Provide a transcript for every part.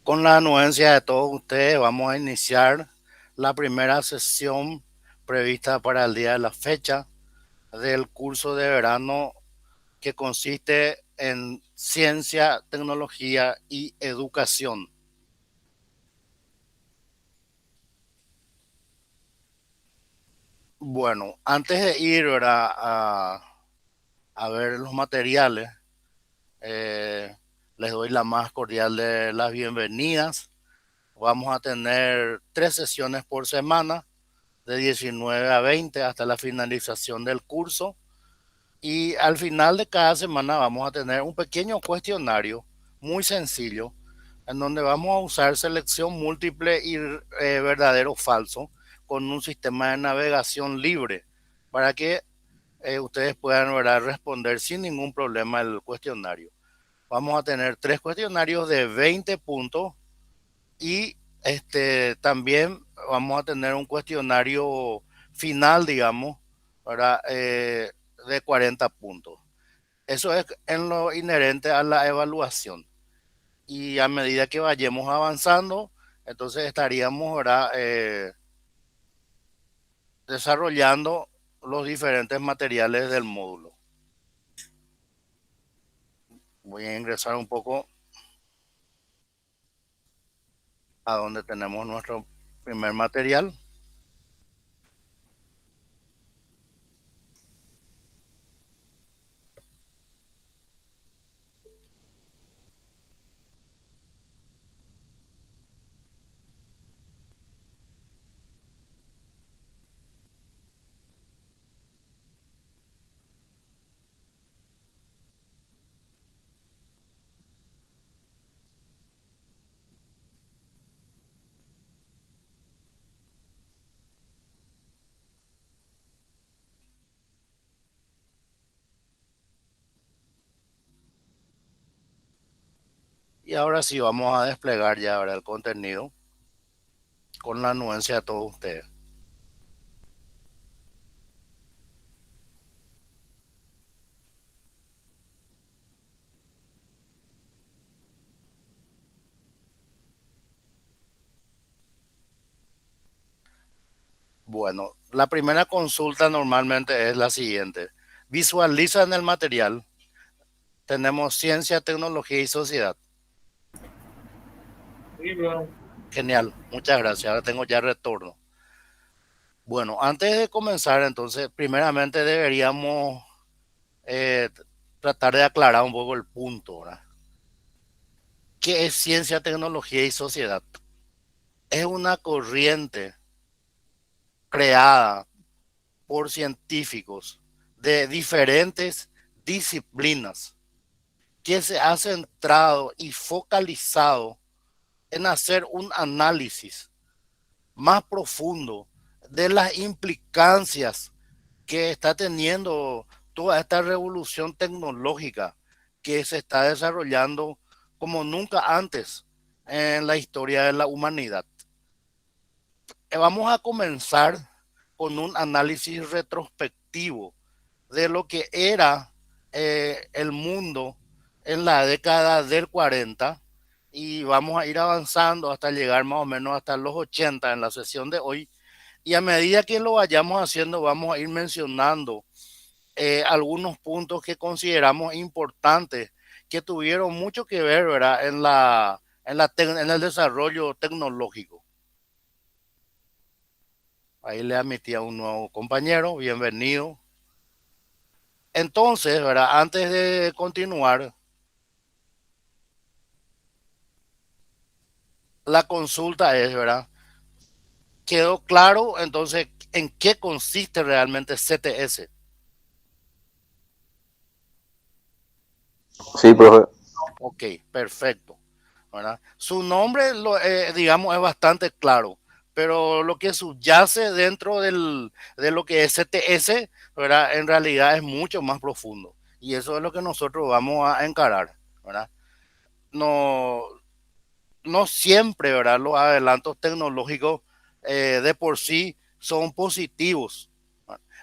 Con la anuencia de todos ustedes, vamos a iniciar la primera sesión prevista para el día de la fecha del curso de verano que consiste en ciencia, tecnología y educación. Bueno, antes de ir, ¿verdad?, a ver los materiales, eh, les doy la más cordial de las bienvenidas. Vamos a tener 3 sesiones por semana de 19 a 20 hasta la finalización del curso. Y al final de cada semana vamos a tener un pequeño cuestionario muy sencillo en donde vamos a usar selección múltiple y verdadero o falso con un sistema de navegación libre para que ustedes puedan, ¿verdad?, responder sin ningún problema el cuestionario. Vamos a tener 3 cuestionarios de 20 puntos y también vamos a tener un cuestionario final, digamos, ¿verdad?, de 40 puntos. Eso es en lo inherente a la evaluación. Y a medida que vayamos avanzando, entonces estaríamos, ¿verdad?, desarrollando los diferentes materiales del módulo. Voy a ingresar un poco a donde tenemos nuestro primer material. Y ahora sí vamos a desplegar ya, ¿verdad?, el contenido con la anuencia de todos ustedes. Bueno, la primera consulta normalmente es la siguiente. Visualiza en el material. Tenemos ciencia, tecnología y sociedad. Sí, bro. Genial, muchas gracias. Ahora tengo ya retorno. Bueno, antes de comenzar, entonces, primeramente deberíamos eh, tratar de aclarar un poco el punto, ¿verdad? ¿Qué es ciencia, tecnología y sociedad? Es una corriente creada por científicos de diferentes disciplinas que se ha centrado y focalizado en hacer un análisis más profundo de las implicancias que está teniendo toda esta revolución tecnológica que se está desarrollando como nunca antes en la historia de la humanidad. Vamos a comenzar con un análisis retrospectivo de lo que era el mundo en la década del 40 y vamos a ir avanzando hasta llegar más o menos hasta los 80 en la sesión de hoy. Y a medida que lo vayamos haciendo, vamos a ir mencionando algunos puntos que consideramos importantes, que tuvieron mucho que ver, ¿verdad?, en el desarrollo tecnológico. Ahí le admití a un nuevo compañero, bienvenido. Entonces, ¿verdad?, antes de continuar, la consulta es, ¿verdad?, ¿quedó claro entonces en qué consiste realmente CTS? Sí, profe. Ok, perfecto, ¿verdad? Su nombre, digamos, es bastante claro, pero lo que subyace dentro de lo que es CTS, ¿verdad?, en realidad es mucho más profundo. Y eso es lo que nosotros vamos a encarar, ¿verdad? No, no siempre, ¿verdad?, los adelantos tecnológicos de por sí son positivos.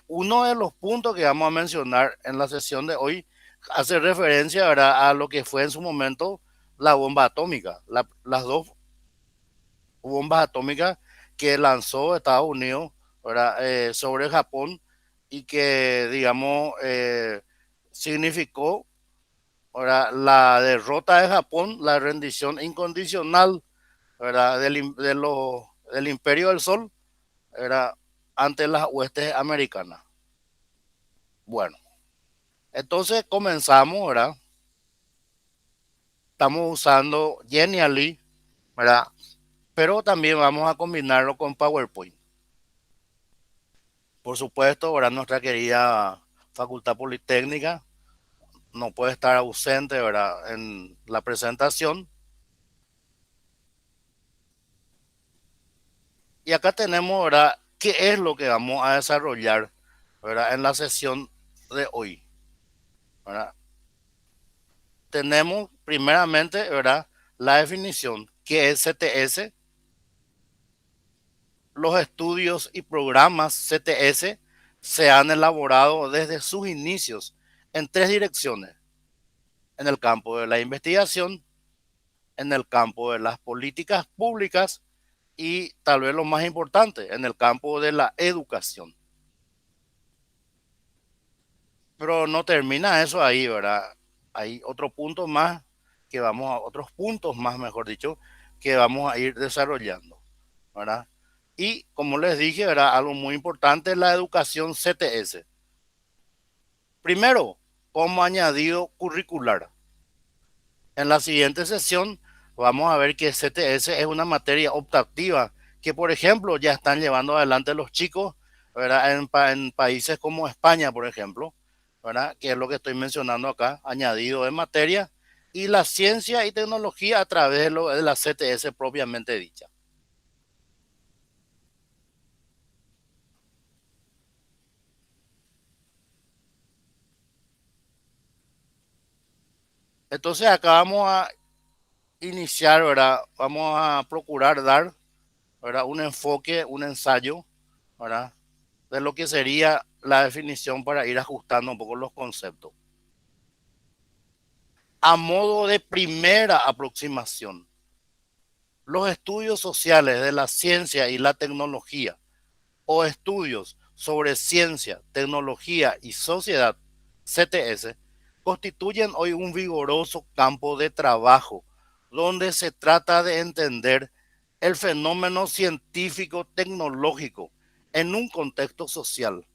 Uno de los puntos que vamos a mencionar en la sesión de hoy hace referencia, ¿verdad?, a lo que fue en su momento la bomba atómica. Las dos bombas atómicas que lanzó Estados Unidos, ¿verdad? Sobre Japón y que, digamos, significó, ¿verdad? La derrota de Japón, la rendición incondicional, ¿verdad? Del Imperio del Sol, ¿verdad? Ante las huestes americanas. Bueno, entonces comenzamos, ¿verdad? Estamos usando Genially, ¿verdad? Pero también vamos a combinarlo con PowerPoint. Por supuesto, ahora nuestra querida Facultad Politécnica no puede estar ausente, ¿verdad? En la presentación. Y acá tenemos, ¿verdad? ¿Qué es lo que vamos a desarrollar, ¿verdad? En la sesión de hoy, ¿verdad? Tenemos primeramente, ¿verdad? La definición, que es CTS, los estudios y programas CTS se han elaborado desde sus inicios en tres direcciones: en el campo de la investigación, en el campo de las políticas públicas y tal vez lo más importante, en el campo de la educación. Pero no termina eso ahí, ¿verdad? Hay otro punto más otros puntos más, mejor dicho, que vamos a ir desarrollando, ¿verdad? Y como les dije, ¿verdad? Algo muy importante es la educación CTS. Primero, como añadido curricular. En la siguiente sesión vamos a ver que CTS es una materia optativa que, por ejemplo, ya están llevando adelante los chicos, ¿verdad? En países como España, por ejemplo, ¿verdad? Que es lo que estoy mencionando acá, añadido de materia, y la ciencia y tecnología a través de la CTS propiamente dicha. Entonces acá vamos a iniciar, ¿verdad? Vamos a procurar dar, ¿verdad? Un enfoque, un ensayo, ¿verdad? De lo que sería la definición para ir ajustando un poco los conceptos. A modo de primera aproximación, los estudios sociales de la ciencia y la tecnología o estudios sobre ciencia, tecnología y sociedad, CTS, constituyen hoy un vigoroso campo de trabajo donde se trata de entender el fenómeno científico tecnológico en un contexto social,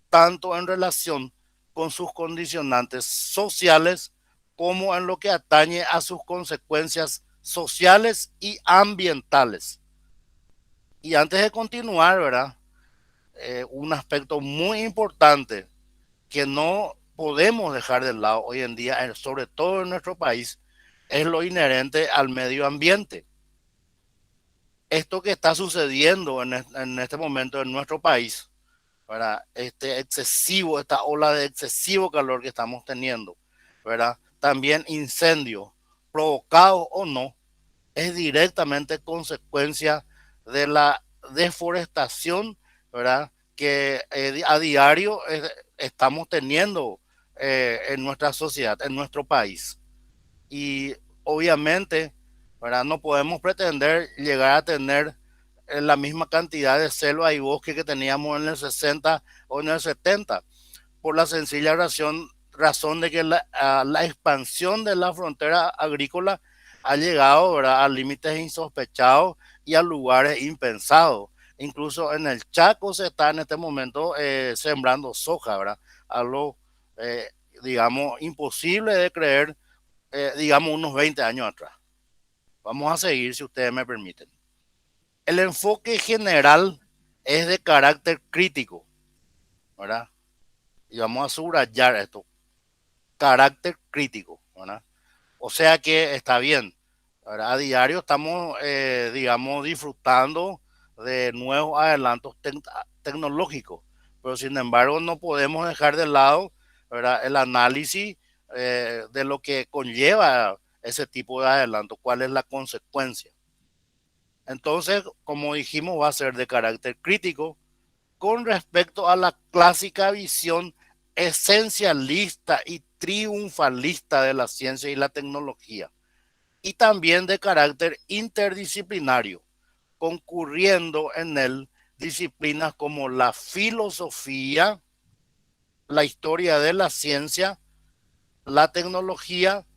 tanto en relación con sus condicionantes sociales como en lo que atañe a sus consecuencias sociales y ambientales. Y antes de continuar, ¿verdad? Un aspecto muy importante que no podemos dejar de lado hoy en día, sobre todo en nuestro país, es lo inherente al medio ambiente. Esto que está sucediendo en este momento en nuestro país, ¿verdad? Esta ola de excesivo calor que estamos teniendo, ¿verdad? También incendios, provocados o no, es directamente consecuencia de la deforestación, ¿verdad? Que a diario estamos teniendo en nuestra sociedad, en nuestro país. Y obviamente, ¿verdad? No podemos pretender llegar a tener la misma cantidad de selva y bosque que teníamos en el 60 o en el 70, por la sencilla razón de que la expansión de la frontera agrícola ha llegado, ¿verdad? A límites insospechados y a lugares impensados. Incluso en el Chaco se está en este momento sembrando soja, ¿verdad? Algo, eh, digamos, imposible de creer, digamos, unos 20 años atrás. Vamos a seguir, si ustedes me permiten. El enfoque general es de carácter crítico, ¿verdad? Y vamos a subrayar esto: carácter crítico, ¿verdad? O sea que está bien, ¿verdad? A diario estamos, digamos, disfrutando de nuevos adelantos tecnológicos, pero sin embargo no podemos dejar de lado, ¿verdad? El análisis de lo que conlleva ese tipo de adelanto, cuál es la consecuencia. Entonces, como dijimos, va a ser de carácter crítico con respecto a la clásica visión esencialista y triunfalista de la ciencia y la tecnología, y también de carácter interdisciplinario. concurriendo en él disciplinas como la filosofía, la historia de la ciencia, la tecnología,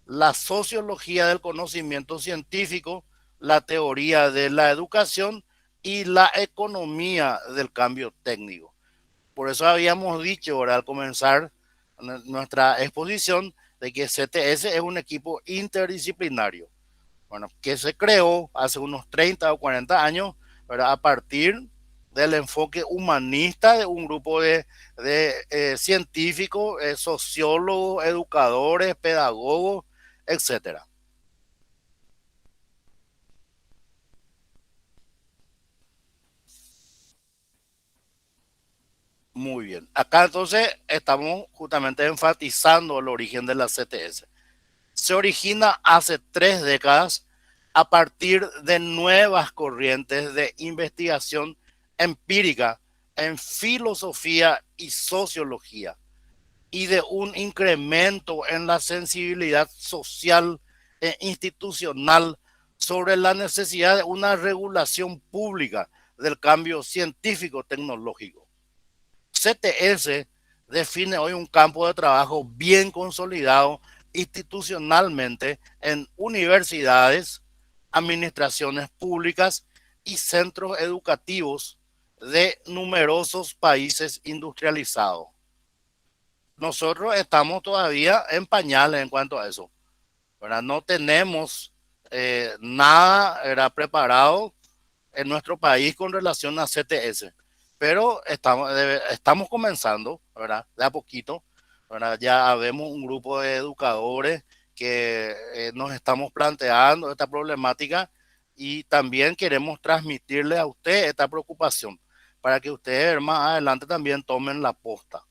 la sociología del conocimiento científico, la teoría de la educación y la economía del cambio técnico. Por eso habíamos dicho ahora al comenzar nuestra exposición de que CTS es un equipo interdisciplinario, bueno, que se creó hace unos 30 o 40 años, ¿verdad? A partir del enfoque humanista de un grupo de científicos, sociólogos, educadores, pedagogos, etcétera. Muy bien. Acá entonces estamos justamente enfatizando el origen de la CTS. Se origina hace 3 décadas a partir de nuevas corrientes de investigación empírica en filosofía y sociología y de un incremento en la sensibilidad social e institucional sobre la necesidad de una regulación pública del cambio científico tecnológico. CTS define hoy un campo de trabajo bien consolidado institucionalmente en universidades, administraciones públicas y centros educativos de numerosos países industrializados. Nosotros estamos todavía en pañales en cuanto a eso, ¿verdad? No tenemos nada era preparado en nuestro país con relación a CTS, pero estamos comenzando, ¿verdad? De a poquito, ¿verdad? Ya vemos un grupo de educadores que nos estamos planteando esta problemática y también queremos transmitirle a usted esta preocupación para que ustedes más adelante también tomen la posta.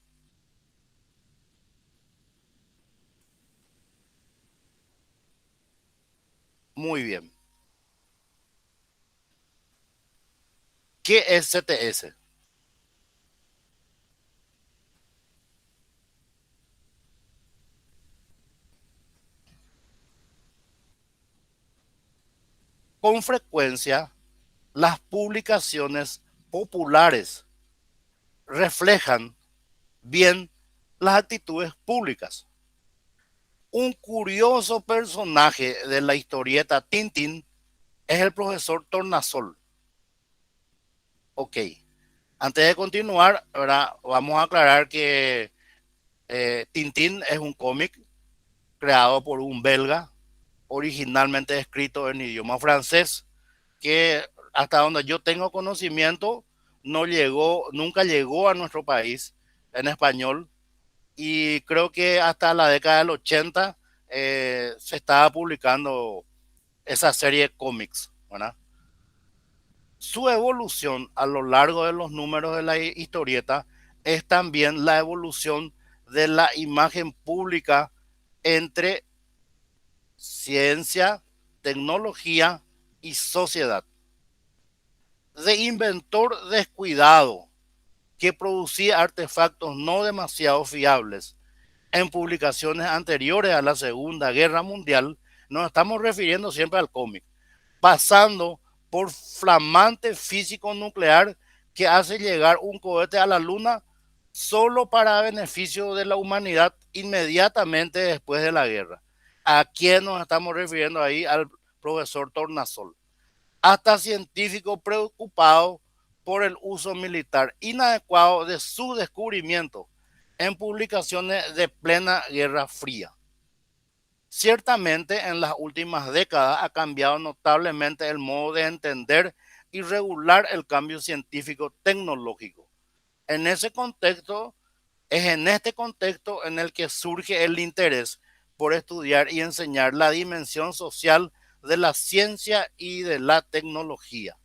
Muy bien. ¿Qué es CTS? Con frecuencia, las publicaciones populares reflejan bien las actitudes públicas. Un curioso personaje de la historieta Tintín es el profesor Tornasol. Ok, antes de continuar, ¿verdad? Vamos a aclarar que Tintín es un cómic creado por un belga, originalmente escrito en idioma francés, que hasta donde yo tengo conocimiento no llegó, nunca llegó a nuestro país en español y creo que hasta la década del 80 se estaba publicando esa serie de cómics, ¿verdad? Su evolución a lo largo de los números de la historieta es también la evolución de la imagen pública entre ciencia, tecnología y sociedad. De inventor descuidado que producía artefactos no demasiado fiables en publicaciones anteriores a la Segunda Guerra Mundial, nos estamos refiriendo siempre al cómic, pasando por flamante físico nuclear que hace llegar un cohete a la Luna solo para beneficio de la humanidad inmediatamente después de la guerra. ¿A quién nos estamos refiriendo ahí? Al profesor Tornasol. Hasta científicos preocupados por el uso militar inadecuado de su descubrimiento en publicaciones de plena Guerra Fría. Ciertamente en las últimas décadas ha cambiado notablemente el modo de entender y regular el cambio científico tecnológico. En ese contexto, es en este contexto en el que surge el interés por estudiar y enseñar la dimensión social de la ciencia y de la tecnología.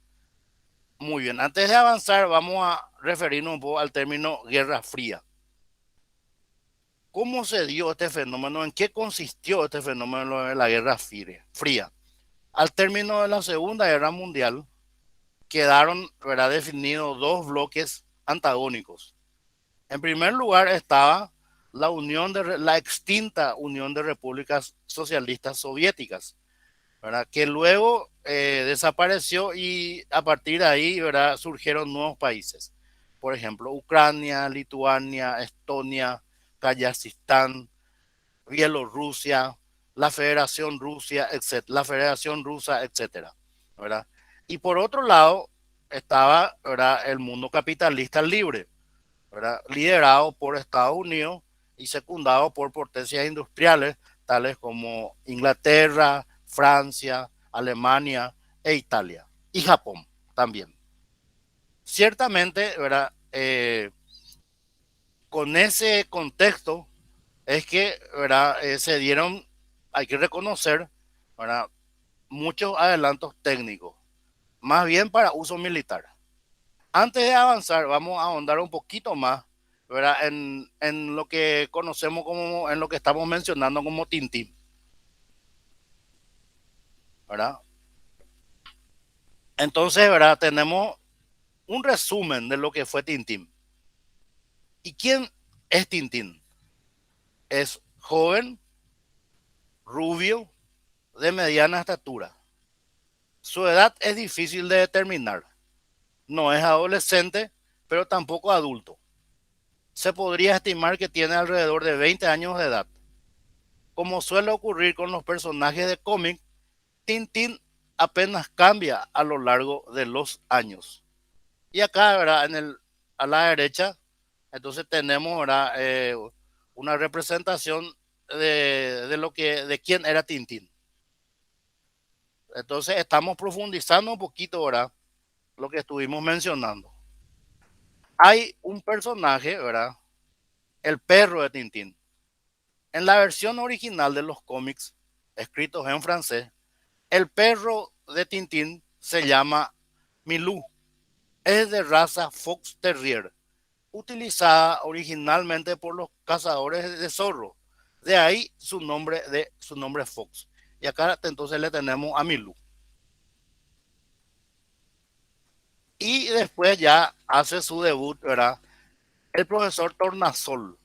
Muy bien, antes de avanzar vamos a referirnos un poco al término Guerra Fría. ¿Cómo se dio este fenómeno? ¿En qué consistió este fenómeno de la Guerra Fría? Al término de la Segunda Guerra Mundial quedaron, ¿verdad?, definidos dos bloques antagónicos. En primer lugar estaba la extinta Unión de Repúblicas Socialistas Soviéticas, ¿verdad? Que luego desapareció y a partir de ahí, ¿verdad? Surgieron nuevos países. Por ejemplo, Ucrania, Lituania, Estonia, Kazajistán, Bielorrusia, la Federación Rusia, etcétera, la Federación Rusa, etcétera, ¿verdad? Y por otro lado estaba, ¿verdad? El mundo capitalista libre, ¿verdad? Liderado por Estados Unidos y secundado por potencias industriales tales como Inglaterra, Francia, Alemania e Italia y Japón también. Ciertamente, ¿verdad? Con ese contexto es que, ¿verdad? Se dieron, hay que reconocer, ¿verdad? Muchos adelantos técnicos, más bien para uso militar. Antes de avanzar, vamos a ahondar un poquito más, ¿verdad? En lo que conocemos como, en lo que estamos mencionando como Tintín, ¿verdad? Entonces, ¿verdad? Tenemos un resumen de lo que fue Tintín. ¿Y quién es Tintín? Es joven, rubio, de mediana estatura. Su edad es difícil de determinar. No es adolescente, pero tampoco adulto. Se podría estimar que tiene alrededor de 20 años de edad. Como suele ocurrir con los personajes de cómic, Tintín apenas cambia a lo largo de los años. Y acá, ¿verdad? A la derecha, entonces tenemos, ¿verdad? Una representación de quién era Tintín. Entonces estamos profundizando un poquito, ¿verdad? Lo que estuvimos mencionando. Hay un personaje, ¿verdad? El perro de Tintín. En la versión original de los cómics, escritos en francés, el perro de Tintín se llama Milou. Es de raza Fox Terrier, utilizada originalmente por los cazadores de zorro. De ahí su nombre Fox. Y acá entonces le tenemos a Milou. Y después ya hace su debut, ¿verdad? El profesor Tornasol.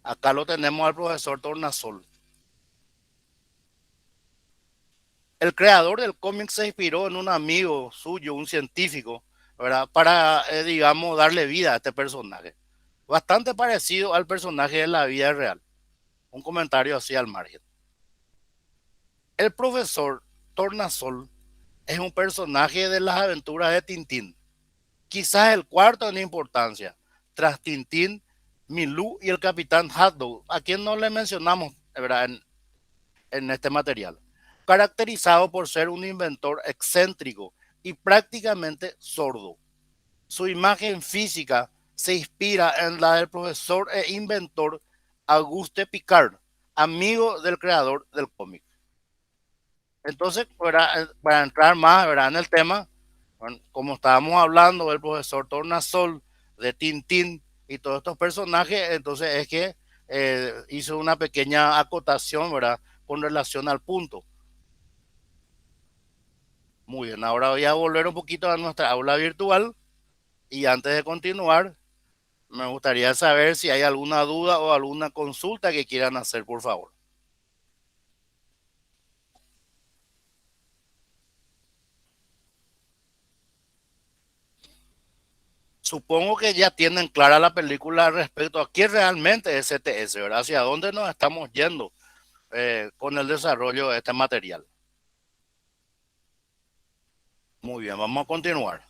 Acá lo tenemos al profesor Tornasol. El creador del cómic se inspiró en un amigo suyo, un científico, ¿verdad? Para, digamos, darle vida a este personaje. Bastante parecido al personaje de la vida real. Un comentario así al margen. El profesor Tornasol es un personaje de las aventuras de Tintín. Quizás el cuarto en importancia, tras Tintín, Milou y el capitán Haddow, a quien no le mencionamos, ¿verdad? En este material, caracterizado por ser un inventor excéntrico y prácticamente sordo. Su imagen física se inspira en la del profesor e inventor Auguste Picard, amigo del creador del cómic. Entonces, para entrar más, ¿verdad? En el tema, bueno, como estábamos hablando del profesor Tornasol, de Tintín y todos estos personajes, entonces es que hizo una pequeña acotación, ¿verdad? Con relación al punto. Muy bien, ahora voy a volver un poquito a nuestra aula virtual y antes de continuar, me gustaría saber si hay alguna duda o alguna consulta que quieran hacer, por favor. Supongo que ya tienen clara la película respecto a qué realmente es CTS, ¿verdad? Hacia dónde nos estamos yendo con el desarrollo de este material. Muy bien, vamos a continuar.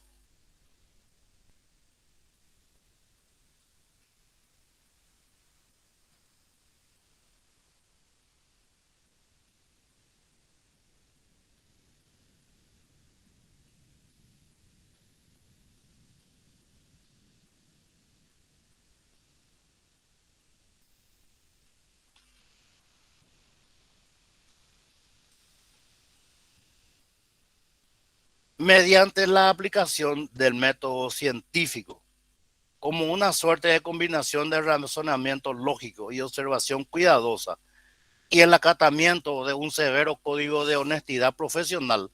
Mediante la aplicación del método científico, como una suerte de combinación de razonamiento lógico y observación cuidadosa, y el acatamiento de un severo código de honestidad profesional,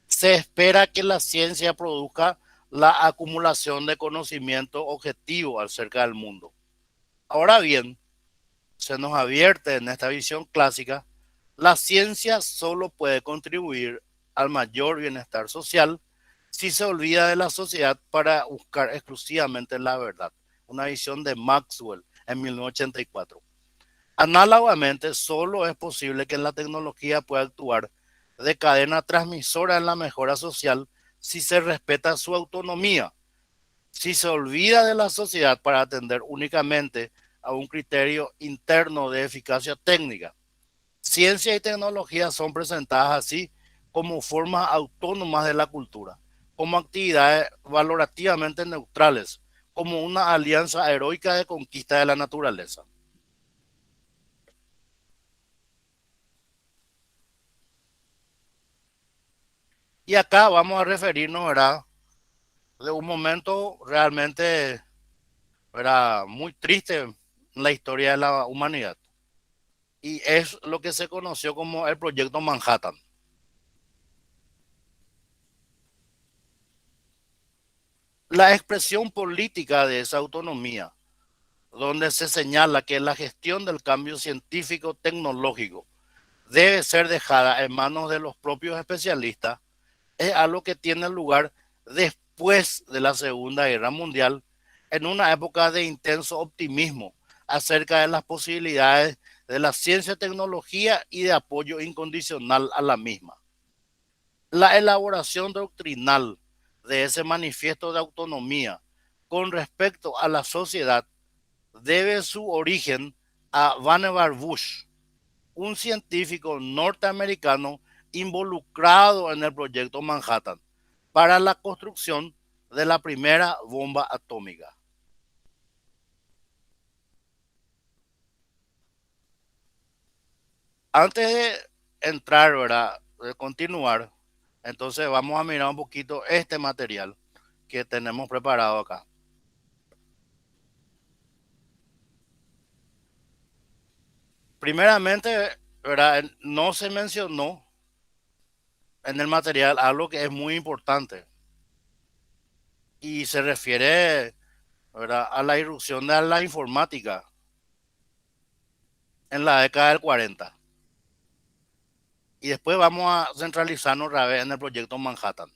se espera que la ciencia produzca la acumulación de conocimiento objetivo acerca del mundo. Ahora bien, se nos advierte en esta visión clásica La ciencia solo puede contribuir al mayor bienestar social si se olvida de la sociedad para buscar exclusivamente la verdad. Una visión de Maxwell en 1984. Análogamente, solo es posible que la tecnología pueda actuar de cadena transmisora en la mejora social si se respeta su autonomía. Si se olvida de la sociedad para atender únicamente a un criterio interno de eficacia técnica. Ciencia y tecnología son presentadas así como formas autónomas de la cultura, como actividades valorativamente neutrales, como una alianza heroica de conquista de la naturaleza. Y acá vamos a referirnos, ¿verdad?, de un momento realmente, ¿verdad?, muy triste en la historia de la humanidad. Y es lo que se conoció como el Proyecto Manhattan. La expresión política de esa autonomía, donde se señala que la gestión del cambio científico tecnológico debe ser dejada en manos de los propios especialistas, es algo que tiene lugar después de la Segunda Guerra Mundial, en una época de intenso optimismo acerca de las posibilidades de la ciencia, tecnología y de apoyo incondicional a la misma. La elaboración doctrinal de ese manifiesto de autonomía con respecto a la sociedad debe su origen a Vannevar Bush, un científico norteamericano involucrado en el proyecto Manhattan para la construcción de la primera bomba atómica. Antes de entrar, ¿verdad?, de continuar, entonces vamos a mirar un poquito este material que tenemos preparado acá. Primeramente, ¿verdad?, no se mencionó en el material algo que es muy importante y se refiere, ¿verdad?, a la irrupción de la informática en la década del 40. Y después vamos a centralizarnos otra vez en el proyecto Manhattan.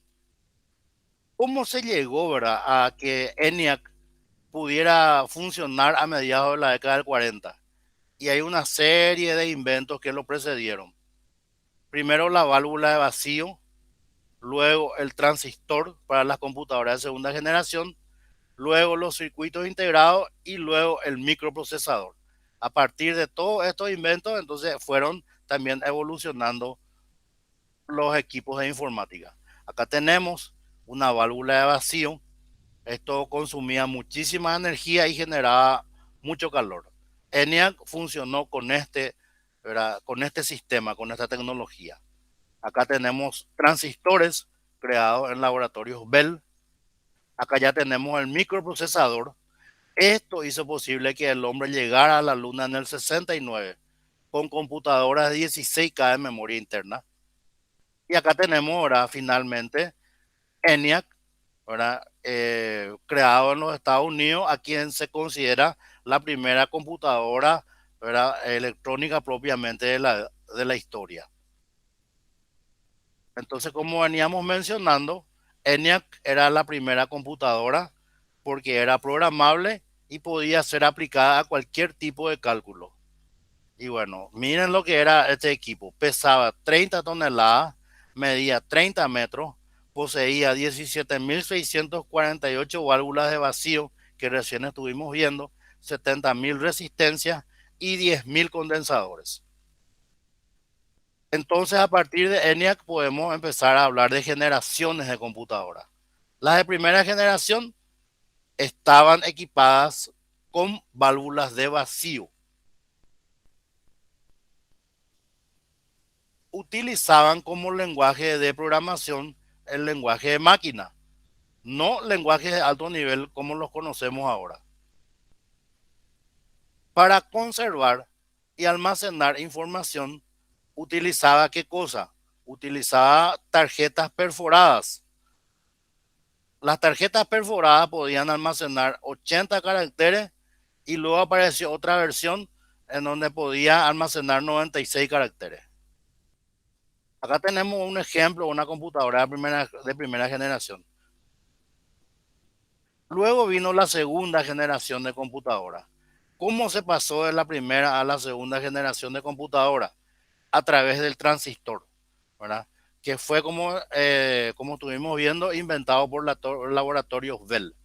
¿Cómo se llegó, verdad, a que ENIAC pudiera funcionar a mediados de la década del 40? Y hay una serie de inventos que lo precedieron. Primero la válvula de vacío, luego el transistor para las computadoras de segunda generación, luego los circuitos integrados y luego el microprocesador. A partir de todos estos inventos, entonces fueron también evolucionando los equipos de informática. Acá tenemos una válvula de vacío. Esto consumía muchísima energía y generaba mucho calor. ENIAC funcionó con este, ¿verdad?, con este sistema, con esta tecnología. Acá tenemos transistores creados en laboratorios Bell. Acá ya tenemos el microprocesador. Esto hizo posible que el hombre llegara a la luna en el 69 con computadoras de 16K de memoria interna. Y acá tenemos ahora finalmente ENIAC, ¿verdad?, creado en los Estados Unidos, a quien se considera la primera computadora, ¿verdad?, electrónica propiamente de la historia. Entonces, como veníamos mencionando, ENIAC era la primera computadora porque era programable y podía ser aplicada a cualquier tipo de cálculo. Y bueno, miren lo que era este equipo. Pesaba 30 toneladas, medía 30 metros, poseía 17.648 válvulas de vacío que recién estuvimos viendo, 70.000 resistencias y 10.000 condensadores. Entonces, a partir de ENIAC podemos empezar a hablar de generaciones de computadoras. Las de primera generación estaban equipadas con válvulas de vacío. Utilizaban como lenguaje de programación el lenguaje de máquina, no lenguajes de alto nivel como los conocemos ahora. Para conservar y almacenar información, utilizaba ¿qué cosa? Utilizaba tarjetas perforadas. Las tarjetas perforadas podían almacenar 80 caracteres y luego apareció otra versión en donde podía almacenar 96 caracteres. Acá tenemos un ejemplo, una computadora de primera generación. Luego vino la segunda generación de computadoras. ¿Cómo se pasó de la primera a la segunda generación de computadora? A través del transistor, ¿verdad? Que fue como estuvimos viendo, inventado por laboratorios Bell.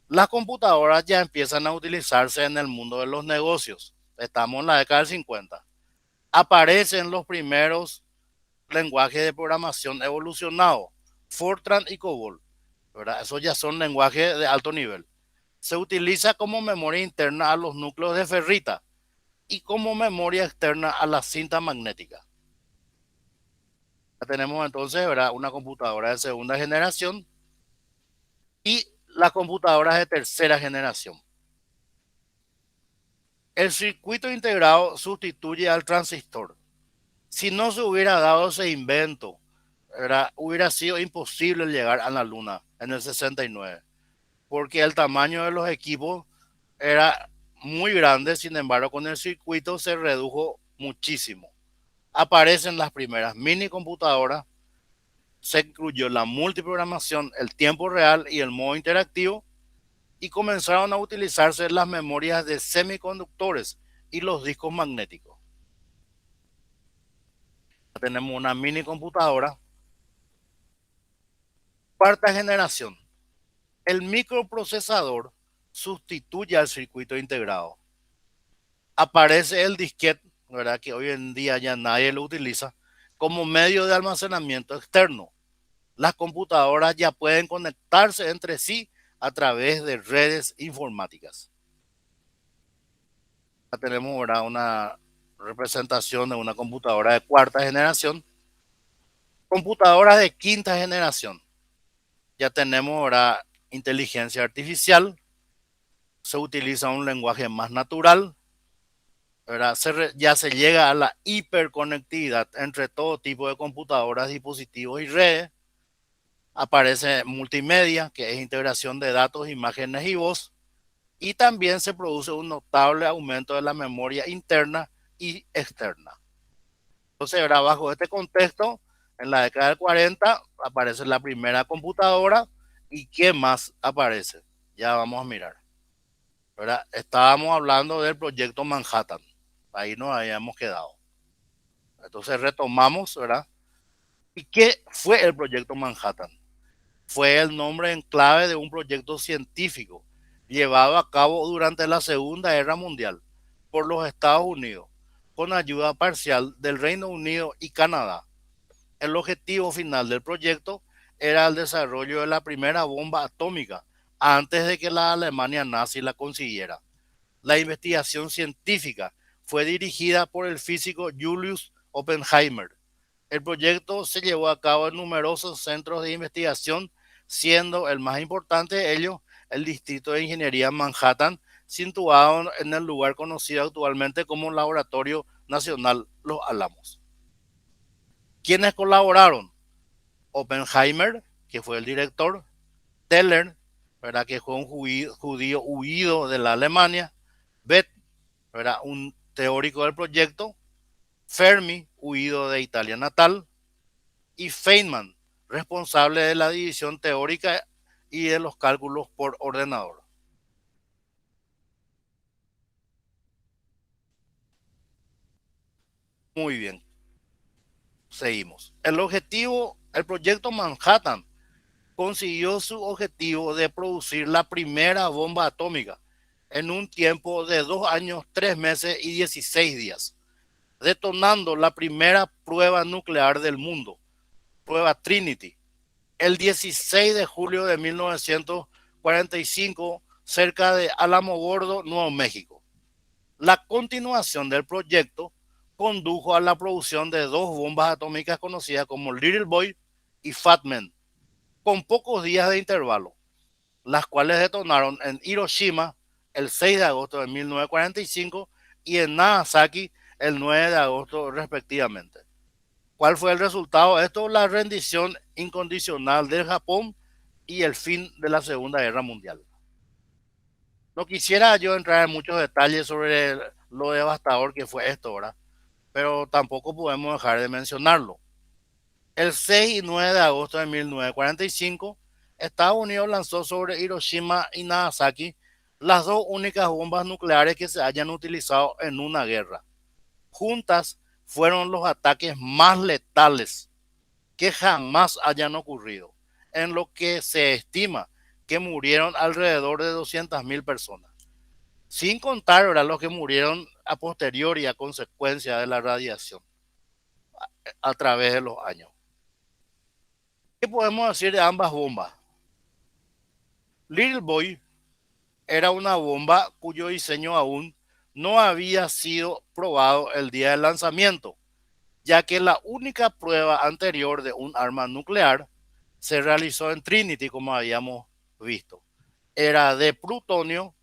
Las computadoras ya empiezan a utilizarse en el mundo de los negocios. Estamos en la década del 50. Aparecen los primeros lenguajes de programación evolucionados, Fortran y COBOL, ¿verdad? Esos ya son lenguajes de alto nivel. Se utiliza como memoria interna a los núcleos de ferrita y como memoria externa a la cinta magnética. Ya tenemos entonces, ¿verdad?, una computadora de segunda generación y las computadoras de tercera generación. El circuito integrado sustituye al transistor. Si no se hubiera dado ese invento, ¿verdad?, hubiera sido imposible llegar a la Luna en el 69, porque el tamaño de los equipos era muy grande. Sin embargo, con el circuito se redujo muchísimo. Aparecen las primeras mini computadoras, se incluyó la multiprogramación, el tiempo real y el modo interactivo, y comenzaron a utilizarse las memorias de semiconductores y los discos magnéticos. Tenemos una mini computadora, cuarta generación. El microprocesador sustituye al circuito integrado. Aparece el disquete, ¿verdad?, que hoy en día ya nadie lo utiliza, como medio de almacenamiento externo. Las computadoras ya pueden conectarse entre sí a través de redes informáticas. Ya tenemos ahora una representación de una computadora de cuarta generación. Computadoras de quinta generación. Ya tenemos ahora inteligencia artificial, se utiliza un lenguaje más natural, ¿verdad? Ya se llega a la hiperconectividad entre todo tipo de computadoras, dispositivos y redes. Aparece multimedia, que es integración de datos, imágenes y voz. Y también se produce un notable aumento de la memoria interna y externa. Entonces, ¿verdad?, bajo este contexto, en la década del 40 aparece la primera computadora. ¿Y qué más aparece? Ya vamos a mirar, ¿verdad? Estábamos hablando del proyecto Manhattan. Ahí nos habíamos quedado. Entonces retomamos, ¿verdad? ¿Y qué fue el proyecto Manhattan? Fue el nombre en clave de un proyecto científico llevado a cabo durante la Segunda Guerra Mundial por los Estados Unidos, con ayuda parcial del Reino Unido y Canadá. El objetivo final del proyecto era el desarrollo de la primera bomba atómica antes de que la Alemania nazi la consiguiera. La investigación científica fue dirigida por el físico Julius Oppenheimer. El proyecto se llevó a cabo en numerosos centros de investigación, siendo el más importante de ellos el Distrito de Ingeniería Manhattan, situado en el lugar conocido actualmente como Laboratorio Nacional Los Álamos. ¿Quiénes colaboraron? Oppenheimer, que fue el director; Teller, ¿verdad?, que fue un judío huido de la Alemania; Bethe, ¿verdad?, un teórico del proyecto; Fermi, huido de Italia natal; y Feynman, responsable de la división teórica y de los cálculos por ordenador. Muy bien, seguimos. El proyecto Manhattan consiguió su objetivo de producir la primera bomba atómica en un tiempo de 2 años, 3 meses y 16 días, detonando la primera prueba nuclear del mundo, prueba Trinity, el 16 de julio de 1945, cerca de Alamogordo, Nuevo México. La continuación del proyecto condujo a la producción de dos bombas atómicas conocidas como Little Boy y Fat Man, con pocos días de intervalo, las cuales detonaron en Hiroshima el 6 de agosto de 1945 y en Nagasaki el 9 de agosto respectivamente. ¿Cuál fue el resultado de esto? La rendición incondicional del Japón y el fin de la Segunda Guerra Mundial. No quisiera yo entrar en muchos detalles sobre lo devastador que fue esto, ¿verdad? Pero tampoco podemos dejar de mencionarlo. El 6 y 9 de agosto de 1945, Estados Unidos lanzó sobre Hiroshima y Nagasaki las dos únicas bombas nucleares que se hayan utilizado en una guerra. Juntas fueron los ataques más letales que jamás hayan ocurrido, en lo que se estima que murieron alrededor de 200.000 personas, sin contar ahora los que murieron a posteriori a consecuencia de la radiación a través de los años. ¿Qué podemos decir de ambas bombas? Little Boy era una bomba cuyo diseño aún no había sido probado el día del lanzamiento, ya que la única prueba anterior de un arma nuclear se realizó en Trinity, como habíamos visto. Era de plutonio,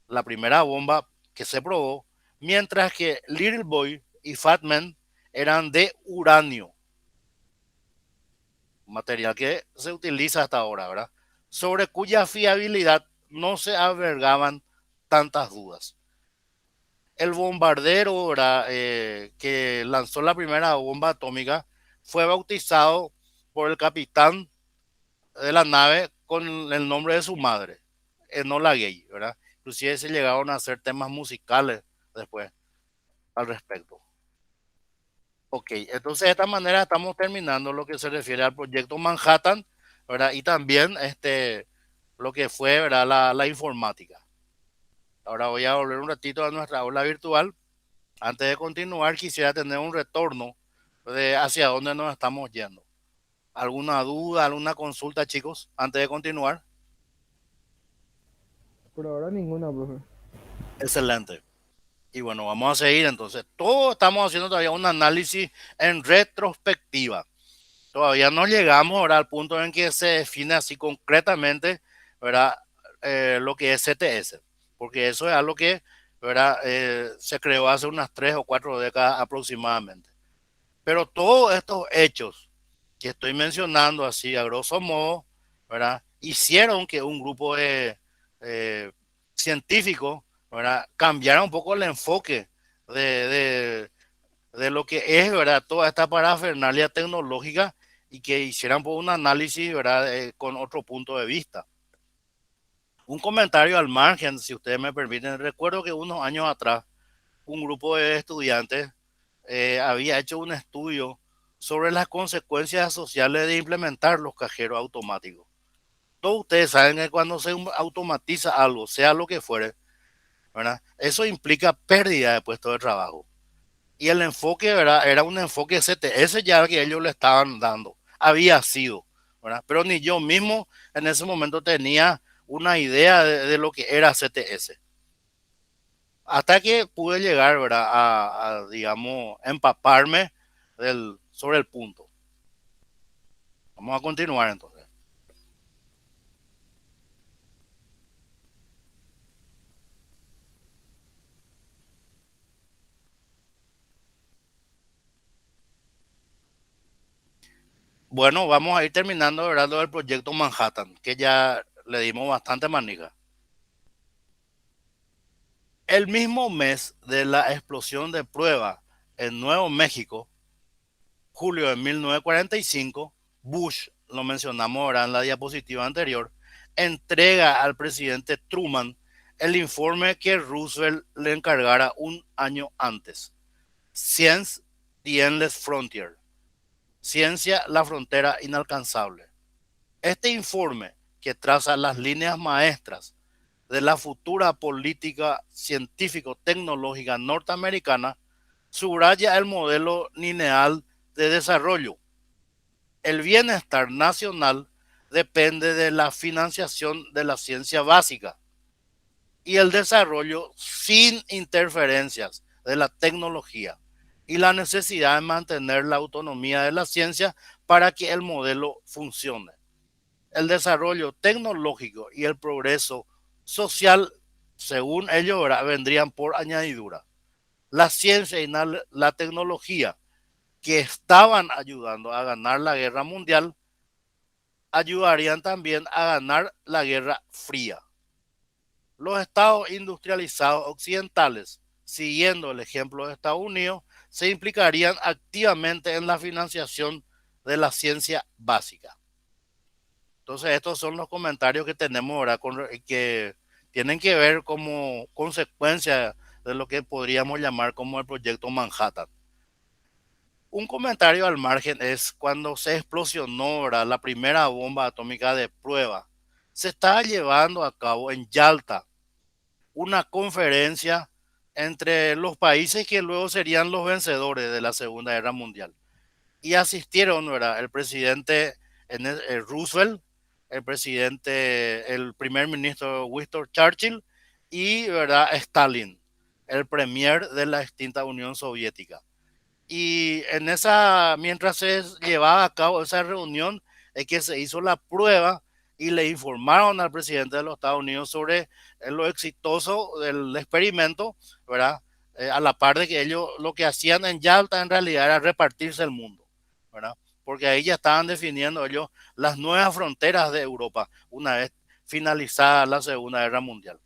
la primera bomba que se probó, mientras que Little Boy y Fat Man eran de uranio, material que se utiliza hasta ahora, ¿verdad? Sobre cuya fiabilidad no se albergaban tantas dudas. El bombardero, ¿verdad? Que lanzó la primera bomba atómica fue bautizado por el capitán de la nave con el nombre de su madre, Enola Gay, ¿verdad? Inclusive se llegaron a hacer temas musicales después al respecto. Ok, entonces de esta manera estamos terminando lo que se refiere al proyecto Manhattan, ¿verdad? Y también lo que fue, ¿verdad? La informática. Ahora voy a volver un ratito a nuestra aula virtual. Antes de continuar, quisiera tener un retorno de hacia dónde nos estamos yendo. ¿Alguna duda, alguna consulta, chicos, antes de continuar? Por ahora ninguna, profe. Excelente. Y bueno, vamos a seguir entonces. Todo estamos haciendo todavía un análisis en retrospectiva. Todavía no llegamos ahora al punto en que se define así concretamente, ¿verdad? Lo que es CTS, porque eso es algo que, ¿verdad? Se creó hace unas 3 o 4 décadas aproximadamente. Pero todos estos hechos que estoy mencionando así a grosso modo, ¿verdad? Hicieron que un grupo de eh, científicos, ¿verdad? Cambiara un poco el enfoque de, de, de lo que es, ¿verdad? Toda esta parafernalia tecnológica y que hicieran pues, un análisis, ¿verdad? Con otro punto de vista. Un comentario al margen, si ustedes me permiten. Recuerdo que unos años atrás, un grupo de estudiantes había hecho un estudio sobre las consecuencias sociales de implementar los cajeros automáticos. Todos ustedes saben que cuando se automatiza algo, sea lo que fuere, ¿verdad? Eso implica pérdida de puestos de trabajo. Y el enfoque, ¿verdad? Era un enfoque CTS ya que ellos le estaban dando. Había sido, ¿verdad? Pero ni yo mismo en ese momento tenía una idea de lo que era CTS. Hasta que pude llegar, ¿verdad? Digamos, empaparme sobre el punto. Vamos a continuar entonces. Bueno, vamos a ir terminando, ¿verdad? Lo del proyecto Manhattan, que ya le dimos bastante manija. El mismo mes de la explosión de prueba en Nuevo México, julio de 1945, Bush, lo mencionamos ahora en la diapositiva anterior, entrega al presidente Truman el informe que Roosevelt le encargara un año antes. Science, the Endless Frontier. Ciencia, la frontera inalcanzable. Este informe, que traza las líneas maestras de la futura política científico-tecnológica norteamericana, subraya el modelo lineal de desarrollo. El bienestar nacional depende de la financiación de la ciencia básica y el desarrollo sin interferencias de la tecnología y la necesidad de mantener la autonomía de la ciencia para que el modelo funcione. El desarrollo tecnológico y el progreso social, según ellos, vendrían por añadidura. La ciencia y la tecnología que estaban ayudando a ganar la guerra mundial ayudarían también a ganar la guerra fría. Los estados industrializados occidentales, siguiendo el ejemplo de Estados Unidos, se implicarían activamente en la financiación de la ciencia básica. Entonces, estos son los comentarios que tenemos ahora, que tienen que ver como consecuencia de lo que podríamos llamar como el proyecto Manhattan. Un comentario al margen es cuando se explosionó, ¿verdad?, la primera bomba atómica de prueba. Se estaba llevando a cabo en Yalta una conferencia entre los países que luego serían los vencedores de la Segunda Guerra Mundial. Y asistieron, ¿verdad?, el presidente Roosevelt, el primer ministro Winston Churchill y, ¿verdad?, Stalin, el premier de la extinta Unión Soviética. Y mientras se llevaba a cabo esa reunión, es que se hizo la prueba y le informaron al presidente de los Estados Unidos sobre lo exitoso del experimento, ¿verdad? A la par de que ellos lo que hacían en Yalta en realidad era repartirse el mundo, ¿verdad? Porque ahí ya estaban definiendo ellos las nuevas fronteras de Europa una vez finalizada la Segunda Guerra Mundial.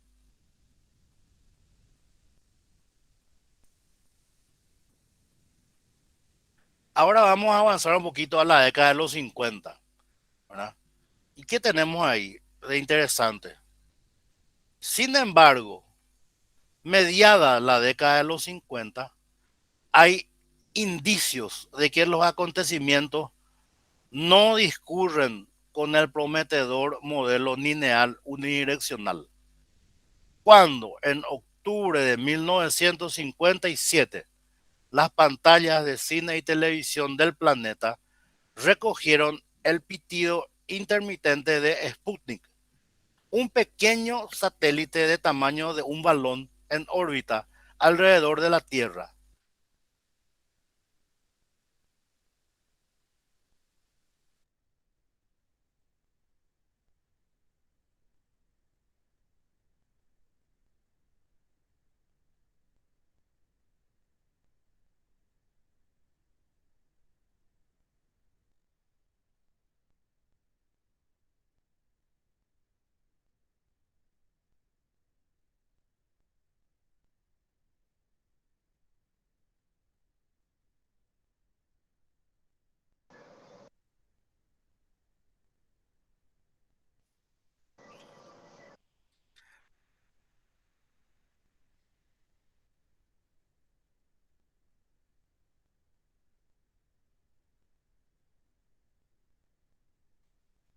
Ahora vamos a avanzar un poquito a la década de los 50, ¿verdad? ¿Y qué tenemos ahí de interesante? Sin embargo, mediada la década de los 50, hay indicios de que los acontecimientos no discurren con el prometedor modelo lineal unidireccional. Cuando en octubre de 1957 las pantallas de cine y televisión del planeta recogieron el pitido intermitente de Sputnik, un pequeño satélite de tamaño de un balón en órbita alrededor de la Tierra.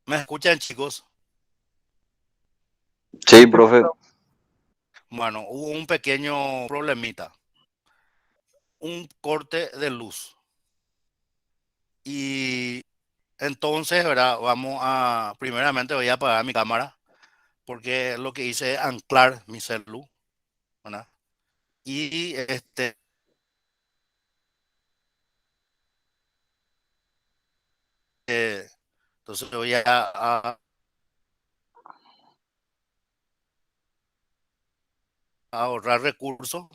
¿Me escuchan, chicos? Sí, profe. Bueno, hubo un pequeño problemita, un corte de luz. Y entonces, ¿verdad? Primeramente voy a apagar mi cámara porque lo que hice es anclar mi celu, ¿verdad? Y eh, entonces voy a ahorrar recursos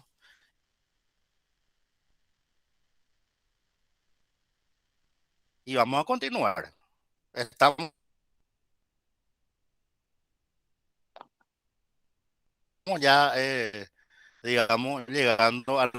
y vamos a continuar. Estamos ya, digamos, llegando al...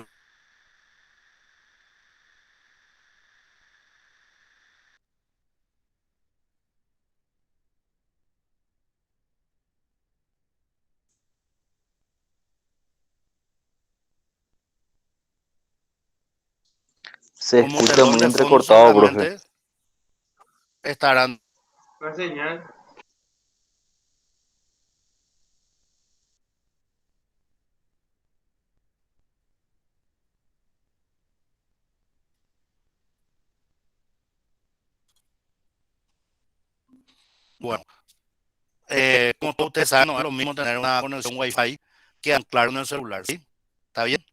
Se Como escucha telón muy de fondo entrecortado, profe. seguramente estarán, La señal. bueno, como todos ustedes saben, no es lo mismo tener una conexión Wi-Fi que anclar en el celular, ¿sí? ¿Está bien?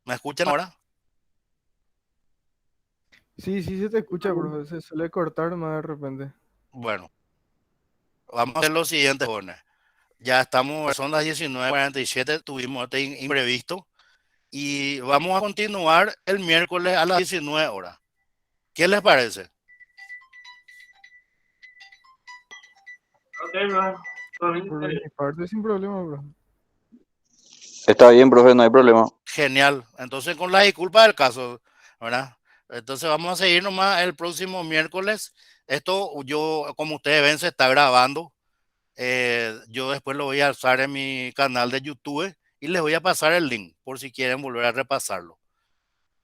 ¿Me escuchan ahora? Sí, sí se te escucha, profe. Se suele cortar más de repente. Bueno, vamos a hacer lo siguiente, jóvenes. Ya estamos, son las 19:47, tuvimos este imprevisto y vamos a continuar el miércoles a las 19 horas. ¿Qué les parece? Ok, bro. Por mí Por está bien. mi parte, sin problema, profe. Está bien, profe, no hay problema. Genial. Entonces, con la disculpa del caso, ¿verdad? Entonces vamos a seguir nomás el próximo miércoles. Esto yo, como ustedes ven, se está grabando. Yo después lo voy a alzar en mi canal de YouTube y les voy a pasar el link por si quieren volver a repasarlo.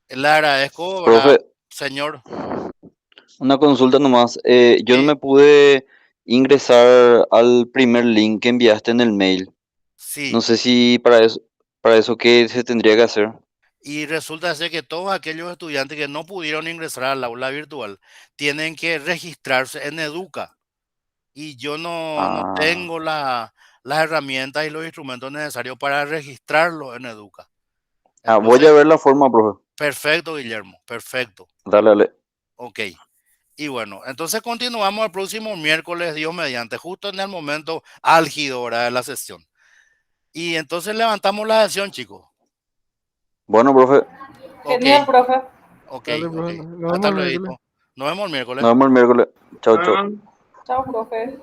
Le agradezco, ¿verdad, Profe, señor? una consulta nomás. Yo no Sí, me pude ingresar al primer link que enviaste en el mail. No sí. sé si para eso qué se tendría que hacer. Y resulta ser que todos aquellos estudiantes que no pudieron ingresar al aula virtual tienen que registrarse en Educa. Y yo no Ah, tengo las herramientas y los instrumentos necesarios para registrarlo en Educa. voy Entonces, a ver la forma, profe. perfecto, Guillermo, perfecto. Dale, dale. Ok. Y bueno, entonces continuamos el próximo miércoles, Dios mediante, justo en el momento álgido, ¿verdad?, de la sesión. Y entonces levantamos la sesión, chicos. Bueno, profe, Ok, Genial, profe. ok, Dale, ok. profe, nos vemos Hasta el miércoles. luego. Nos vemos el miércoles. nos vemos el miércoles. Chao, chao. Ah, Chao, profe.